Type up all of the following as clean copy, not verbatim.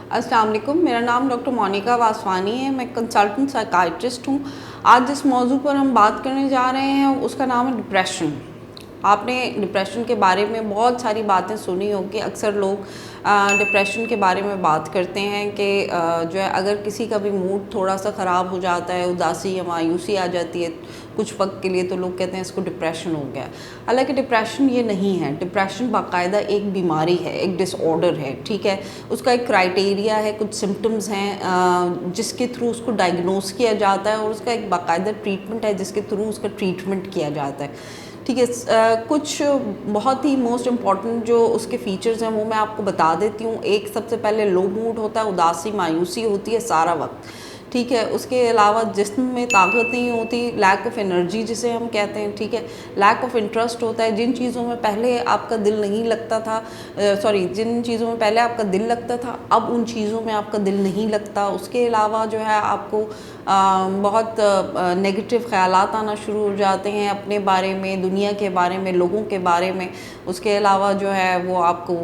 अस्सलाम वालेकुम, मेरा नाम डॉक्टर मोनिका वासवानी है। मैं कंसल्टेंट साइकाइट्रिस्ट हूँ। आज जिस मौजू पर हम बात करने जा रहे हैं उसका नाम है डिप्रेशन। आपने डिप्रेशन के बारे में बहुत सारी बातें सुनी होगी। अक्सर लोग डिप्रेशन के बारे में बात करते हैं कि जो है अगर किसी का भी मूड थोड़ा सा ख़राब हो जाता है, उदासी या मायूसी आ जाती है कुछ वक्त के लिए, तो लोग कहते हैं इसको डिप्रेशन हो गया। हालांकि डिप्रेशन ये नहीं है। डिप्रेशन बाकायदा एक बीमारी है, एक डिसऑर्डर है, ठीक है। उसका एक क्राइटेरिया है, कुछ सिम्टम्स हैं जिसके थ्रू उसको डायग्नोस किया जाता है, और उसका एक बाकायदा ट्रीटमेंट है जिसके थ्रू उसका ट्रीटमेंट किया जाता है, ठीक है। कुछ बहुत ही मोस्ट इम्पॉर्टेंट जो उसके फीचर्स हैं वो मैं आपको बता देती हूँ। एक, सबसे पहले लो मूड होता है, उदासी मायूसी होती है सारा वक्त, ठीक है। उसके अलावा जिस्म में ताकत नहीं होती, लैक ऑफ एनर्जी जिसे हम कहते हैं, ठीक है। लैक ऑफ इंटरेस्ट होता है, जिन चीज़ों में पहले आपका दिल नहीं लगता था, जिन चीज़ों में पहले आपका दिल लगता था अब उन चीज़ों में आपका दिल नहीं लगता। उसके अलावा जो है आपको बहुत नेगेटिव ख़यालात आना शुरू हो जाते हैं अपने बारे में, दुनिया के बारे में, लोगों के बारे में। उसके अलावा जो है वो आपको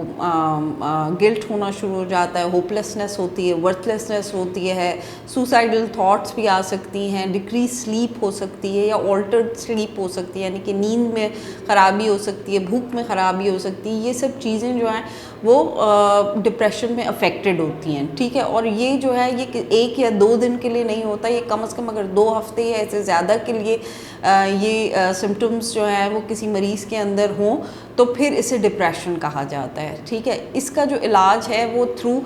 गिल्ट होना शुरू हो जाता है, होपलेसनेस होती है, वर्थलेसनेस होती है, सुसाइडल थॉट्स भी आ सकती हैं, डिक्रीज स्लीप हो सकती है या ऑल्टर्ड स्लीप हो सकती है, यानी कि नींद में ख़राबी हो सकती है, भूख में ख़राबी हो सकती है। ये सब चीज़ें जो हैं वो डिप्रेशन में अफेक्टेड होती हैं, ठीक है। और ये जो है ये 1 या 2 दिन के लिए नहीं होता, ये कम से कम अगर 2 हफ्ते या ऐसे ज़्यादा के लिए ये सिम्टम्स जो हैं वो किसी मरीज़ के अंदर हों तो फिर इसे डिप्रेशन कहा जाता है, ठीक है। इसका जो इलाज है वो थ्रू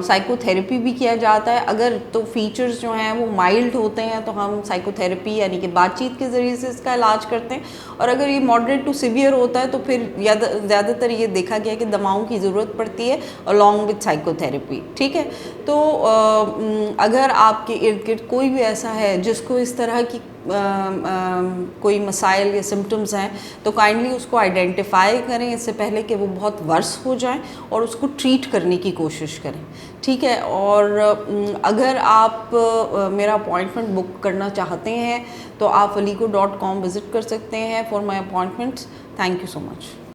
साइकोथेरेपी भी किया जाता है। अगर तो फीचर्स जो हैं वो माइल्ड होते हैं तो हम साइकोथेरेपी यानी कि बातचीत के ज़रिए से इसका इलाज करते हैं, और अगर ये मॉडरेट टू सिवियर होता है तो फिर ज़्यादातर ये देखा गया कि दवाओं की ज़रूरत पड़ती है अलॉन्ग विद साइकोथेरेपी, ठीक है। तो अगर आपके इर्द गिर्द कोई भी ऐसा है जिसको इस तरह की कोई मसाइल या सिम्टम्स हैं तो काइंडली उसको आइडेंटिफाई करें इससे पहले कि वो बहुत वर्स हो जाएं, और उसको ट्रीट करने की कोशिश करें, ठीक है। और अगर आप मेरा अपॉइंटमेंट बुक करना चाहते हैं तो आप aligo.com विज़िट कर सकते हैं for my appointments. Thank you so much.